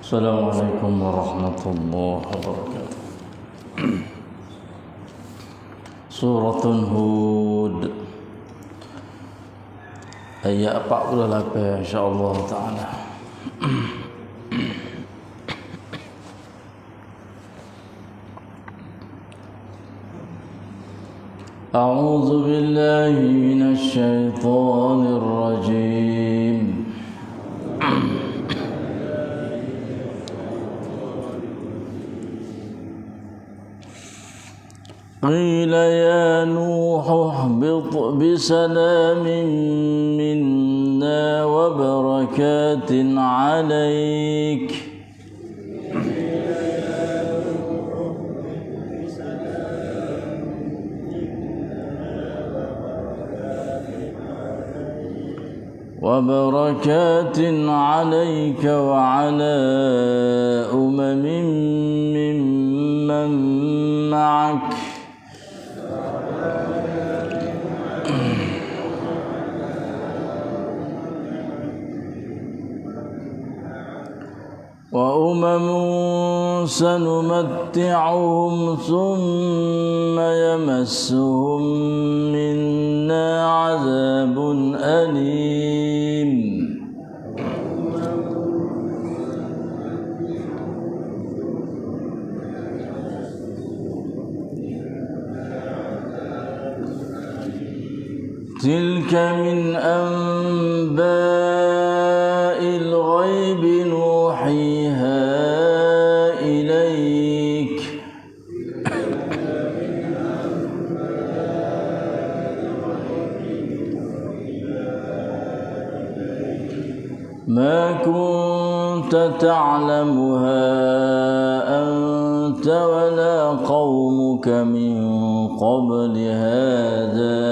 Assalamualaikum warahmatullahi wabarakatuh. Suratun Hud ayat 48 insyaallah taala. A'udzu billahi minasy syaithanir rajim. قيل يا نوح اهبط بسلام منا وبركات عليك وعلى أمم ممن معك وأمم سنمتعهم ثم يمسهم منا عذاب أليم تلك من أنباء الغيب نوحيها إليك ما كنت تعلمها أنت ولا قومك من قبل هذا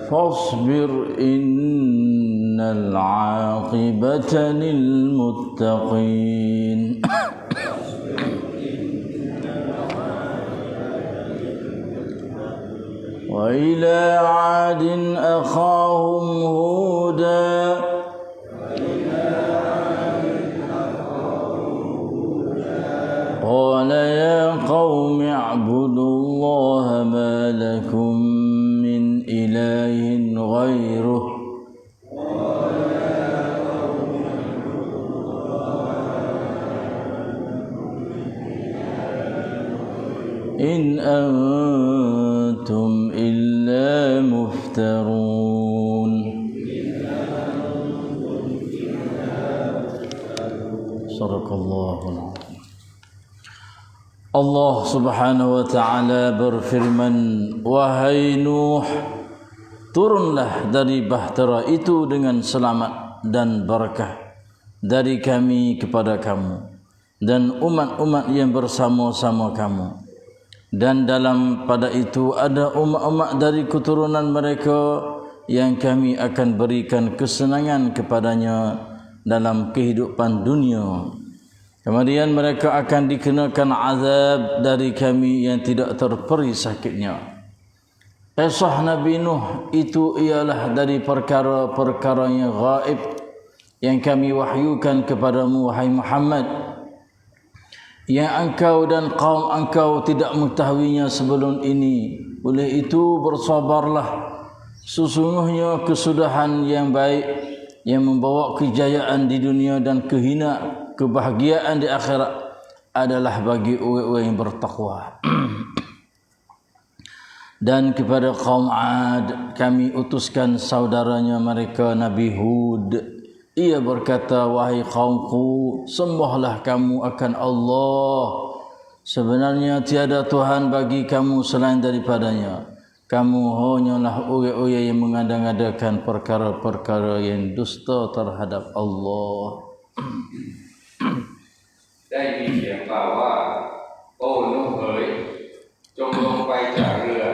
فاصبر إن العاقبة للمتقين وإلى عاد أخاهم هودا قال يا قوم اعبدوا الله ما لكم من إله غيره إن أنتم إلا مفترون صدق الله العظيم. Allah Subhanahu wa taala berfirman, wahai Nuh, turunlah dari bahtera itu dengan selamat dan berkah dari kami kepada kamu dan umat-umat yang bersama-sama kamu, dan dalam pada itu ada umat-umat dari keturunan mereka yang kami akan berikan kesenangan kepadanya dalam kehidupan dunia. Kemudian mereka akan dikenakan azab dari kami yang tidak terperi sakitnya. Kisah Nabi Nuh itu ialah dari perkara-perkara yang gaib yang kami wahyukan kepadamu wahai Muhammad, yang engkau dan kaum engkau tidak mengetahuinya sebelum ini. Oleh itu bersabarlah, sesungguhnya kesudahan yang baik yang membawa kejayaan di dunia dan kebahagiaan di akhirat adalah bagi orang-orang yang bertakwa. Dan kepada kaum Ad kami utuskan saudaranya mereka Nabi Hud. Ia berkata, wahai kaumku, sembahlah kamu akan Allah. Sebenarnya tiada Tuhan bagi kamu selain daripadanya. Kamu hanyalah orang-orang yang mengada-ngadakan perkara-perkara yang dusta terhadap Allah. ได้มีเสียงกล่าวว่าโอ้นุห์เอ๋ยจงลงไปจากเรือ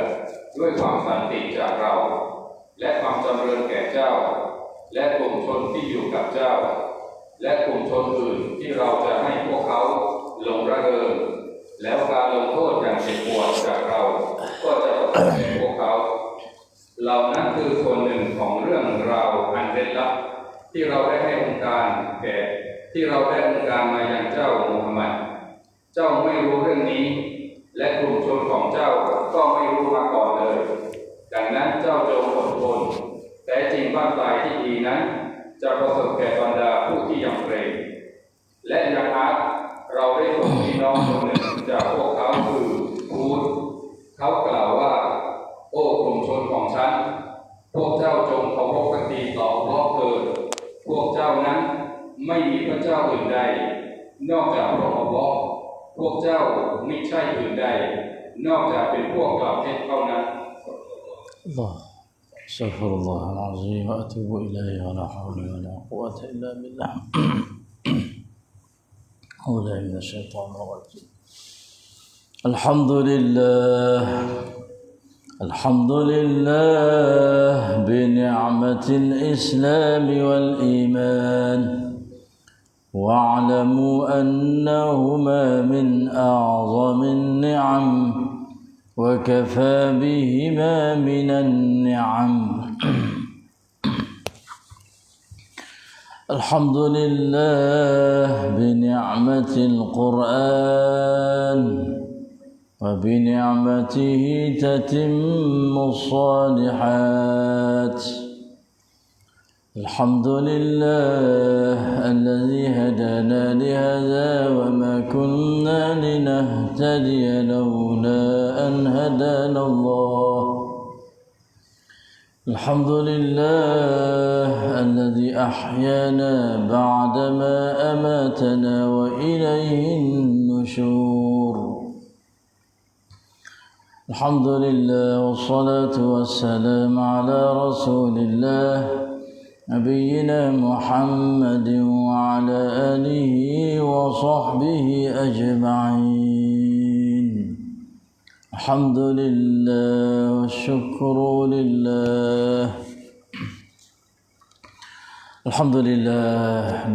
ด้วยความสันติจากเราและความจำเริญแก่เจ้าและกลุ่มชนที่อยู่กับเจ้า และกลุ่มชนอื่นที่เราจะให้พวกเขาหลงระเริง แล้วการลงโทษอย่างเจ็บปวดจากเราก็จะประสบแก่พวกเขาเหล่านั้นคือส่วนหนึ่งของเรื่องราวอันเร้นลับที่เราได้ให้องค์การมายังเจ้ามูฮัมหมัดเจ้าไม่รู้เรื่องนี้และกลุ่มชนของเจ้าก็ไม่รู้มาก่อนเลยดังนั้นเจ้าจงอดทนแต่จริงบ้านปลายที่ดีนั้นจะประสบแก่บรรดาผู้ที่ยำเกรงและยังอาจเราได้ส่งพี่น้องคนหนึ่งจากพวกเขาคือฮูดเขากล่าวว่าโอ้กลุ่มชนของฉันพวกเจ้าจงเคารพภักดีต่ออัลเลาะห์เถิดพวกเจ้านั้นไม่มีพระเจ้าอื่นใดนอกจากพระองค์อัลเลาะห์พวกเจ้ามิใช่อื่นใดนอกจากเป็นพวกกล่าวเท็จเท่านั้น Allah Astaghfirullahal azim wa atubu ilaihi wa la hawla wa la quwwata illa billah. A'udzu minash shaitanir rajim. Alhamdulillah bi ni'matil Islam wal iman. Wa'lamu annahuma min a'zamin ni'am. وكفى بهما من النعم الحمد لله بنعمة القرآن وبنعمته تتم الصالحات الحمد لله الذي هدانا لهذا وما كنا لنهتدي لولا أن هدانا الله الحمد لله الذي أحيانا بعدما أماتنا وإليه النشور الحمد لله والصلاة والسلام على رسول الله نبينا محمد وعلى آله وصحبه أجمعين الحمد لله والشكر لله الحمد لله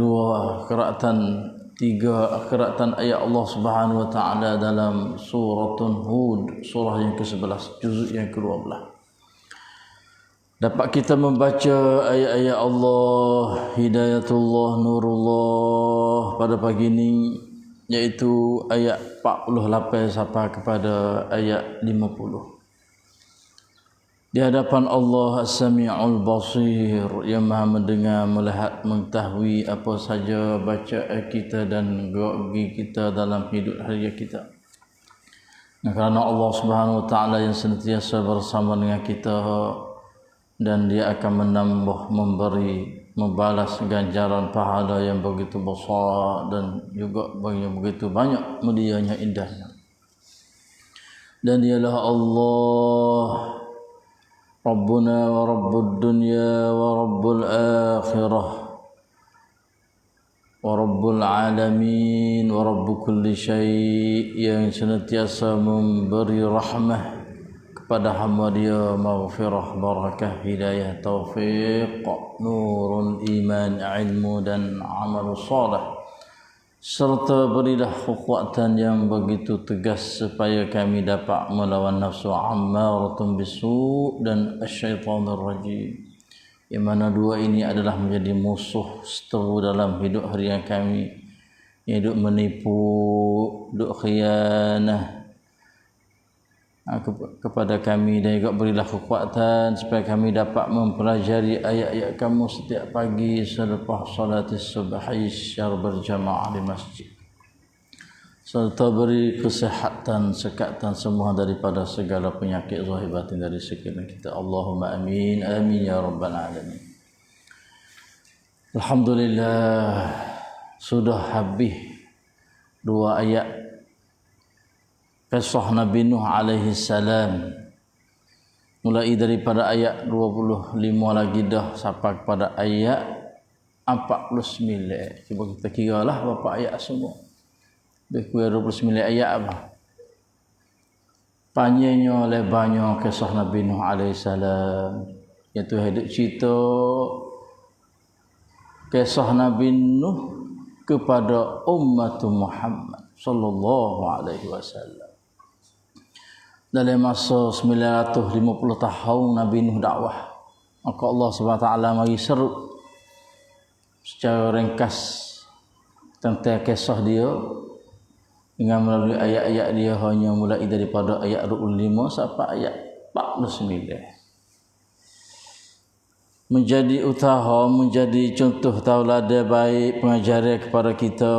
tiga qiraatan ayat Allah Subhanahu wa taala dalam suratun Hud, surah yang ke-11, juzuk yang ke-12. Dapat kita membaca ayat-ayat Allah, hidayatullah, nurullah pada pagi ini, iaitu ayat 48 sampai kepada ayat 50. Di hadapan Allah As-Sami'ul Basir, yang Maha mendengar, melihat, mengetahui apa saja bacaan kita dan gerak kita dalam hidup harian kita. Dan kerana Allah Subhanahu wa taala yang senantiasa bersama dengan kita, dan dia akan menambah, memberi, membalas ganjaran pahala yang begitu besar dan juga yang begitu banyak mulianya, indahnya. Dan dialah Allah Rabbuna wa Rabbud dunya wa Rabbul akhirah wa Rabbul alamin wa Rabbu kulli syai', yang senantiasa memberi rahmah pada hamba dia, maghfirah, barakah, hidayah, taufiq, nurun, iman, ilmu dan amal salih, serta berilah kekuatan yang begitu tegas supaya kami dapat melawan nafsu ammaratun bisu' dan asyaitanir rajim, yang mana dua ini adalah menjadi musuh seteru dalam hidup harian kami, hidup menipu, hidup khianah kepada kami. Dan juga berilah kekuatan supaya kami dapat mempelajari ayat-ayat kamu setiap pagi selepas salat subuh secara berjamaah di masjid, serta beri kesihatan, sekatan semua daripada segala penyakit zahir batin dari sekeliling kita. Allahumma amin, amin ya rabbal alamin. Alhamdulillah, sudah habis dua ayat kisah Nabi Nuh alaihi salam, mulai daripada ayat 25 lagi dah sampai kepada ayat 49. Cuba kita kiralah berapa ayat semua. Lebih kurang 29 ayat apa? Panjangnya, lebarnya kisah Nabi Nuh alaihi salam, iaitu hidup cerita kisah Nabi Nuh kepada umat Muhammad sallallahu alaihi wasallam. Dalam masa 950 tahun Nabi Nuh dakwah, maka Allah Subhanahu wa taala mari seru secara ringkas tentang kisah dia dengan melalui ayat-ayat dia, hanya mulai daripada ayat 25 sampai ayat 49. Menjadi usaha, menjadi contoh tauladan baik pengajaran kepada kita.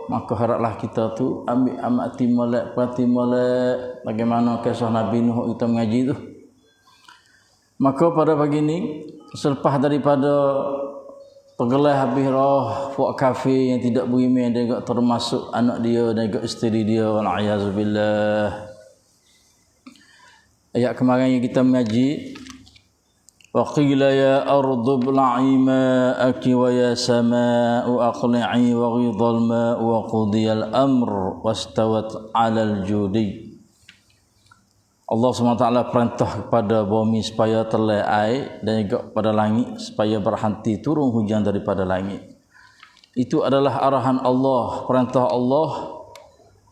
Maka haraplah kita tu ambil amati molek, perhati molek bagaimana kisah Nabi Nuh kita mengaji tu. Maka pada pagi ni, selepas daripada pergelar habis roh puak kafir yang tidak beriman, dan juga termasuk anak dia dan juga isteri dia, wal-a'yazubillah. Ayat kemarin yang kita mengaji, وَقِيلَ يَا أَرْضُ ابْلَعِي مَاءَكِ وَيَا سَمَاءُ أَقْلِعِي وَغِيضَ الْمَاءُ وَقُضِيَ الْأَمْرُ وَاسْتَوَتْ عَلَى الْجُودِيِّ. Allah SWT perintah kepada bumi supaya terlai air, dan juga pada langit supaya berhenti turun hujan daripada langit. Itu adalah arahan Allah, perintah Allah.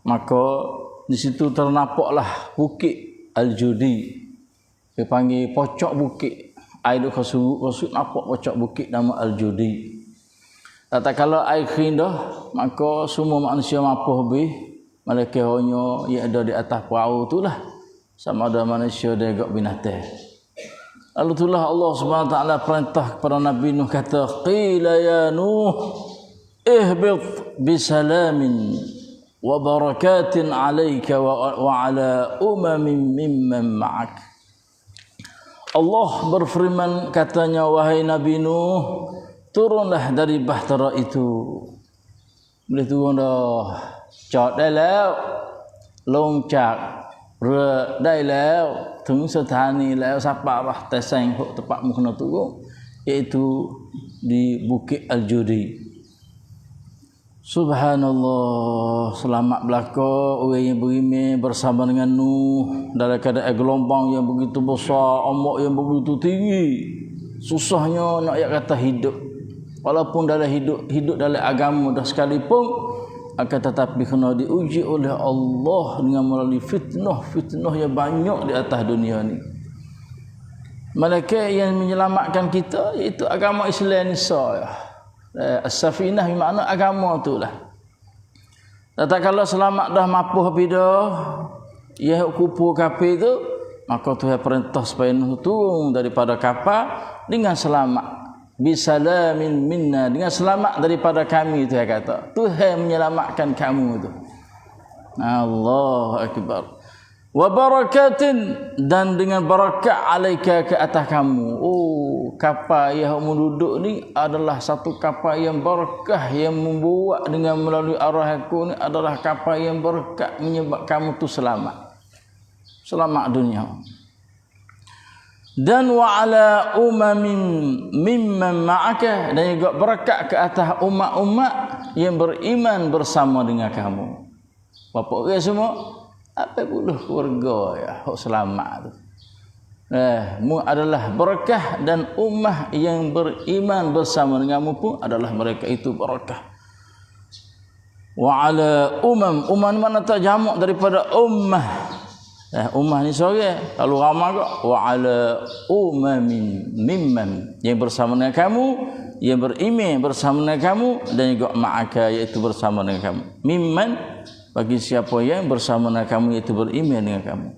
Maka di situ ternampaklah bukit Al-Judi, dipanggil pocok bukit. Air tu khasut nampak pocok bukit nama Al-Judi. Tak kalau air kering dah, maka semua manusia mampu habis, malaikat hanya yang ada di atas perahu itulah, sama ada manusia dan juga binatang. Lalu itulah Allah Subhanahu wa taala perintah kepada Nabi Nuh, kata qila ya Nuh ihbit bisalamin wa barakatin alayka wa ala umamin mimman ma'ak. Allah berfirman, katanya, wahai Nabi Nuh, turunlah dari bahtera itu. Boleh turun dah. Cak dahแล้วลงจากเรือได้แล้วถึงสถานีแล้ว sampailah teseng tempat mu kena turun, iaitu di Bukit Al-Judi. Subhanallah, selamat belaka orang yang beriman bersama dengan Nuh dalam keadaan gelombang yang begitu besar, ombak yang begitu tinggi. Susahnya nak kata hidup. Walaupun dalam hidup dalam agama dah sekalipun, akan tetapi kena diuji oleh Allah dengan melalui fitnah yang banyak di atas dunia ni. Malaikat yang menyelamatkan kita iaitu agama Islam ni sah. As-safinah bermakna agama itulah. Tak kalau selamat dah mampu habis dah, ia kupu kapal tu, maka Tuhan perintah supaya Nuh turun daripada kapal dengan selamat. Bisalamin minna, dengan selamat daripada kami, Tuhan kata. Tuhan menyelamatkan kamu tu. Allahu akbar. Wa barakatin, dan dengan barakat alaika ke atas kamu. Oh, kapal yang kamu duduk ni adalah satu kapal yang barakah, yang membuat dengan melalui arah aku ni adalah kapal yang barakat, menyebab kamu tu selamat. Selamat dunia. Dan wa ala umamin mimman ma'aka, dan juga barakat ke atas umat-umat yang beriman bersama dengan kamu. Bapak orang semua, apa puluh keluarga ya, hok selamat tu. Mu adalah barakah, dan ummah yang beriman bersama denganmu pun adalah mereka itu barakah. Wa ala umam mana tak jamak daripada ummah. Ummah ni seorang, kalau ramai kok wa ala umamin mimman, yang bersama dengan kamu, yang beriman bersama dengan kamu, dan juga ma'aka, iaitu bersama dengan kamu. Mimman, bagi siapa yang bersama dengan kamu, iaitu beriman dengan kamu.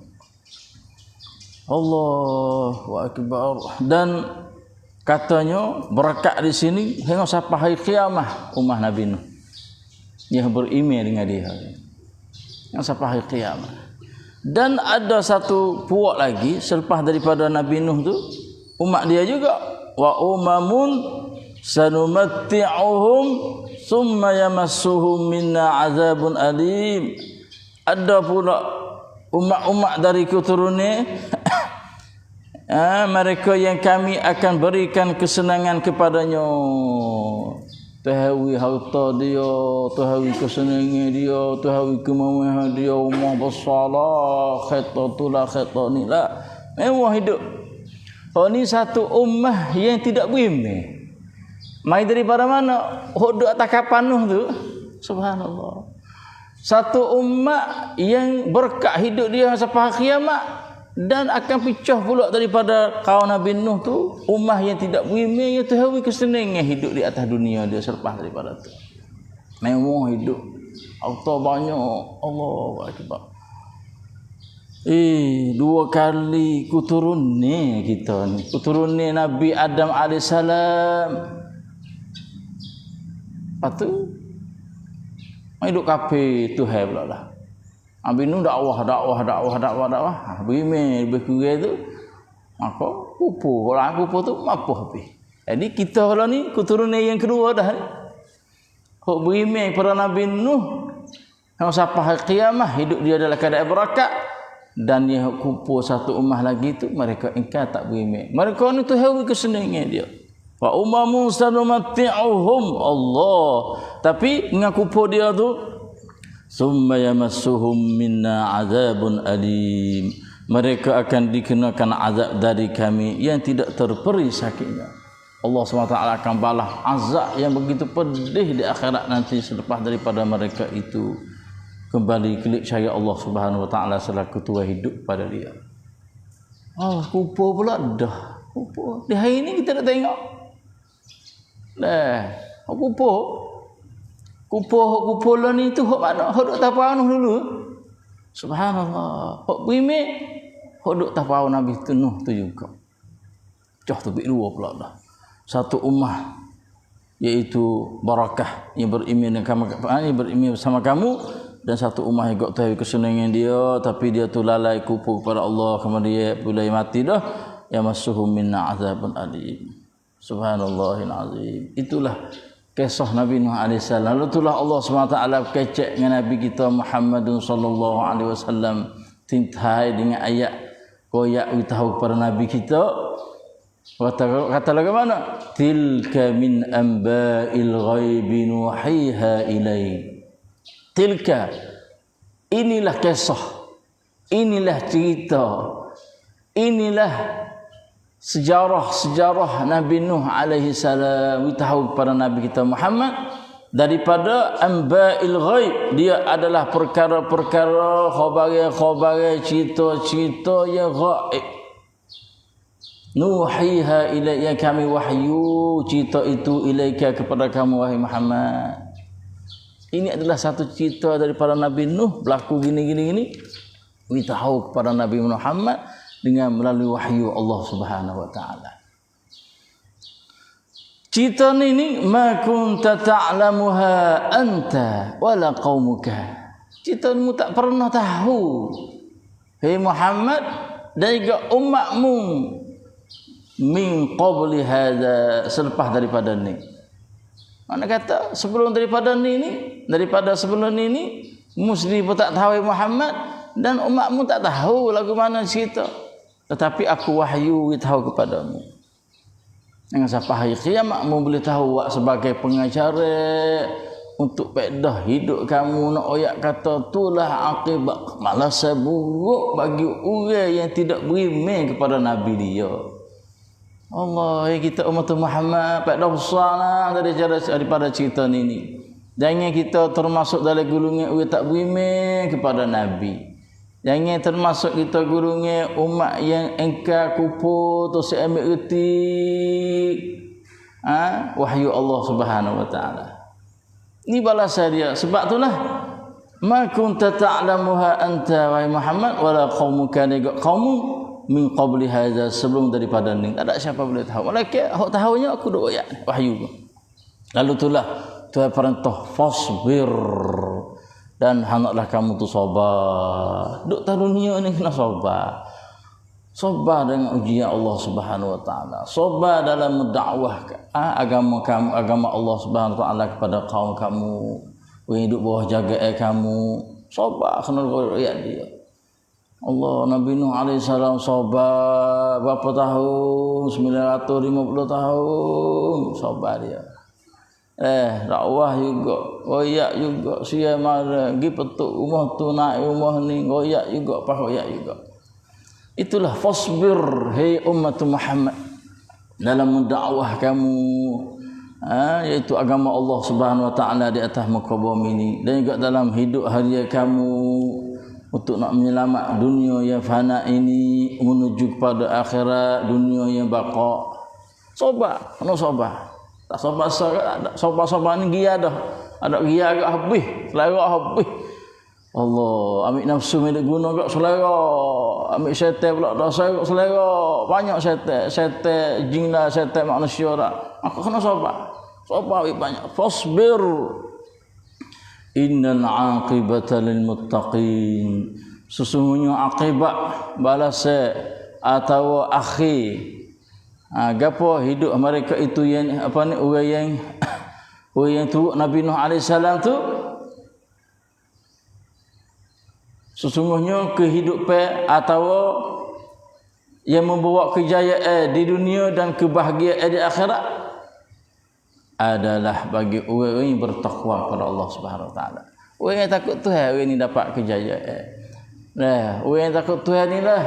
Allahu akbar. Dan katanya berakat di sini hingga sampai hari kiamat ummah Nabi Nuh yang beriman dengan dia, yang sampai hari kiamat. Dan ada satu puak lagi selepas daripada Nabi Nuh tu, umat dia juga, wa umamun sanumatti'uhum summa yamassuhum minna azabun alim. Ada pula umat-umat dari keturunan mereka yang kami akan berikan kesenangan kepadanya. Tahawi harta dia, tahawi kesenangan dia, tahawi kemewahan dia, rumah besar lah, kereta tu lah, kereta ni lah, mewah hidup. Oh, ni satu ummah yang tidak beriman. Mai daripada mana? Hodok atas kapal Nuh tu. Subhanallah. Satu umat yang berkah hidup dia sampai hari kiamat, dan akan pecah pula daripada kaum Nabi Nuh tu ummah yang tidak beriman, yang terhawi kesenangan hidup di atas dunia dia selepas daripada tu. Mewah hidup, harta banyak, Allahu akbar. 2 kali kuturun ni kita ni. Kuturun ni Nabi Adam alaihissalam. Lepas tu hidup kafir tu hai pula lah. Nabi Nuh dakwah. Beriman lebih kurang tu. Maka kupu. Orang kupu tu apa habis. Jadi kita kalau ni keturunan yang kedua dah ni. Hak beriman pada Nabi Nuh. Sampai hari kiamat hidup dia dalam keadaan berakat. Dan yang kupu satu ummah lagi tu mereka ingkar tak beriman. Mereka ni tu hawi kesenangan dia. Wa umamun sanumati'uhum Allah. Tapi dengan kupu dia tu summa yamassuhum minna azabun alim. Mereka akan dikenakan azab dari kami yang tidak terperi sakitnya. Allah SWT akan balas azab yang begitu pedih di akhirat nanti selepas daripada mereka itu kembali kelik syariat Allah Subhanahu wa taala selaku tuan hidup pada dia. Kupu pula dah. Kupu. Di hari ini kita nak tengok. Kupu lah ni tu hok mana? Hok duk tapanuh dulu. Subhanallah. Hok beriman, hok duk tapanuh Nabi Nuh tu juga. Cah tu dua pula dah. Satu ummah iaitu barakah yang beriman bersama kamu, dan satu ummah yang gak tahu kesenangan dia tapi dia tu lalai kupu kepada Allah, kemudian dia boleh mati dah, ya masuhum minna azabun alim. Subhanallahil azim. Itulah kisah Nabi Nuh alaihissalam. Lalu itulah Allah SWT kecek dengan Nabi kita Muhammadun sallallahu alaihi wasallam, tintai dengan ayat koyak tahu kepada Nabi kita. Kata lagi mana? Tilka min amba'il ghaibi nuhiha ilaik. Tilka, inilah kisah, inilah cerita, inilah sejarah Nabi Nuh alaihi salam tahu kepada Nabi kita Muhammad daripada amba'il ghaib. Dia adalah perkara-perkara, khabar-khabar, cerita-cerita yang ghaib. Nuhiha ilaik, yang kami wahyu cerita itu ilaika kepada kamu wahai Muhammad. Ini adalah satu cerita daripada Nabi Nuh berlaku gini. Kita tahu kepada Nabi Muhammad dengan melalui wahyu Allah Subhanahu wa taala. Cerita ni ma kunta ta'lamuha anta wala qaumuka. Cerita ni tak pernah tahu. Hei Muhammad dan juga umatmu min qabli hadza, selepas daripada ni. Mana kata sebelum daripada sebelum ni Muslim pun tak tahu Muhammad dan umatmu tak tahu lagu mana cerita. Tetapi aku wahyu tahu kepadamu. Dengan sampai hari kiamatmu boleh tahu sebagai pengacara untuk faedah hidup kamu. Nak oyak kata itulah akibat malas buruk bagi orang yang tidak beriman kepada Nabi dia. Allah, kita umat Muhammad pada besarlah daripada cerita ni. Jangan kita termasuk dalam golongan orang tak beriman kepada Nabi. Jangan termasuk kita golongan umat yang engkar kupu tu seambil reti wahyu Allah Subhanahu wa taala. Ni balasan dia. Sebab itulah ma kunta ta'lamuha anta wa Muhammad wala qaumuka, qaummu min qabli hadza, sebelum daripada ni tak ada siapa boleh tahu. Malaikat hak tahunya aku doa ya wahyu. Lalu itulah Tuhan perintah fasbir, dan hendaklah kamu tu sabar. Duk ta dunia ni kena sabar. Sabar dengan ujian Allah Subhanahu wa taala. Sabar dalam mendakwah agama kamu, agama Allah Subhanahu wa taala kepada kaum kamu yang hidup bawah jagaan kamu. Sabar kena rakyat dia. Allah Nabi Nuh alaihissalam sabar berapa tahun? 950 tahun sabar dia. Dakwah juga, goyak juga, sia marah, pergi petuk rumah tu, naik rumah ni, goyak juga, goyak juga. Itulah fasbir, hei umat Muhammad, dalam mendakwah kamu, Iaitu agama Allah Subhanahu wa taala di atas muka bumi ini, dan juga dalam hidup harian kamu untuk nak menyelamat dunia yang fana ini menuju kepada akhirat, dunia yang baqa. Sobat, kena sobat. Tak sobat ni gia dah. Ada gia agak habis, selera habis. Allah, ambil nafsu milik guna agak selera. Ambil syaitan pula dah selera. Banyak syaitan jin lah, syaitan manusia dah. Maka kena sobat. Sobat banyak. Fasbir. Innal aqibata lil muttaqin. Sesungguhnya akibat balas atau akhir gapo hidup mereka itu yang apa ni, orang yang turut Nabi Nuh alaihi salam tu, sesungguhnya kehidupan atau yang membawa kejayaan di dunia dan kebahagiaan di akhirat adalah bagi orang yang bertakwa kepada Allah Subhanahu wa taala. Orang yang takut Tuhan, orang ini dapat kejayaan. Orang yang takut Tuhan inilah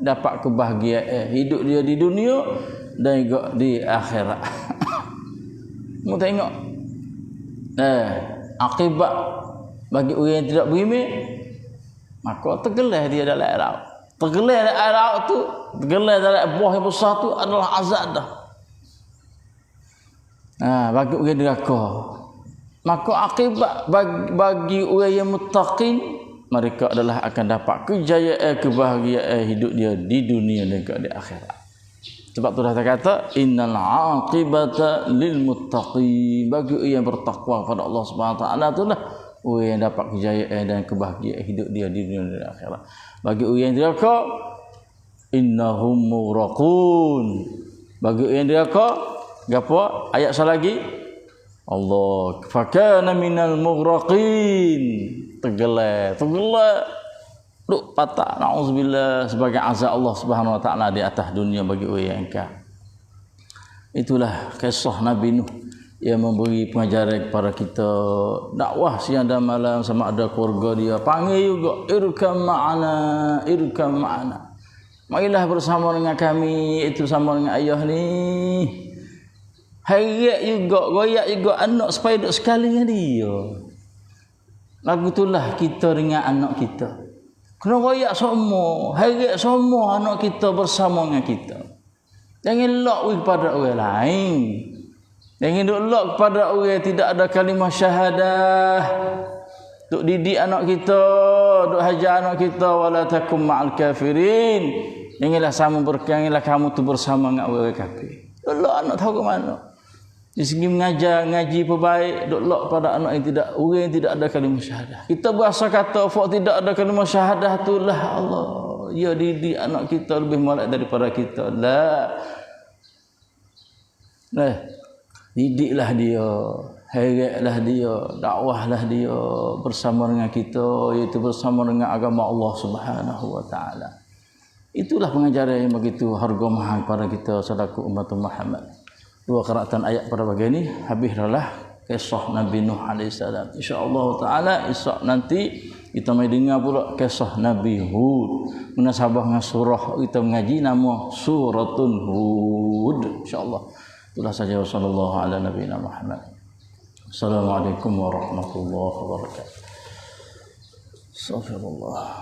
dapat kebahagiaan hidup dia di dunia dan juga di akhirat. Mu tengok akibat bagi orang yang tidak beriman, maka tergelar dia dalam air. Tergelar dalam air tu, tergelar dalam buah yang besar tu adalah azab dah. Bagi orang neraka. Maka akibat bagi orang yang muttaqin, mereka adalah akan dapat kejayaan, kebahagiaan hidup dia di dunia dan juga di akhirat. Sebab tu dah kata innal aqibata lil muttaqin. Bagi orang yang bertakwa kepada Allah Subhanahu wa taala itulah orang yang dapat kejayaan dan kebahagiaan hidup dia di dunia dan di akhirat. Bagi orang yang neraka, innahum mughraqun. Bagi orang yang neraka, gapo ayat lagi? Allah fakana minal mughraqin. Tergelar duk patah, na'udzubillah, sebagai azab Allah Subhanahu wa taala di atas dunia bagi orang yang ingkar. Itulah kisah Nabi Nuh yang memberi pengajaran kepada kita, dakwah siang dan malam sama ada keluarga dia, panggil juga irkam ma'ana. Marilah bersama dengan kami, itu sama dengan ayah ni. Hayat juga, goyak juga anak supaya duduk sekali dengan dia. Lagu itulah kita dengan anak kita. Kena goyak semua, hayat semua anak kita bersama dengan kita. Jangan lock kepada orang lain. Jangan duk lock kepada orang yang tidak ada kalimah syahadah. Duk didik anak kita, duk hajar anak kita, wala takum ma'al kafirin. Janganlah kamu tu bersama dengan orang kafir. Duk lock anak tahu ke mana. Di segi mengajar, ngaji perbaik, duk lock pada anak yang tidak, orang yang tidak ada kalimah syahadah. Kita berasa kata fak tidak ada kalimah syahadah itulah Allah. Ya didik anak kita lebih molek daripada kita. Didiklah dia, heratlah dia, dakwahlah dia bersama dengan kita, iaitu bersama dengan agama Allah Subhanahu wa taala. Itulah pengajaran yang begitu harga mahal pada kita selaku umat Muhammad. Dua qiraatan ayat pada bagian ini habislah kisah Nabi Nuh alaihi salam. Insya-Allah taala esok nanti kita mai dengar pula kisah Nabi Hud. Munasabah dengan surah kita mengaji nama Suratun Hud. Insya-Allah. Itulah saja, sallallahu ala nabiyina Muhammad. Assalamualaikum warahmatullahi wabarakatuh. Astagfirullah.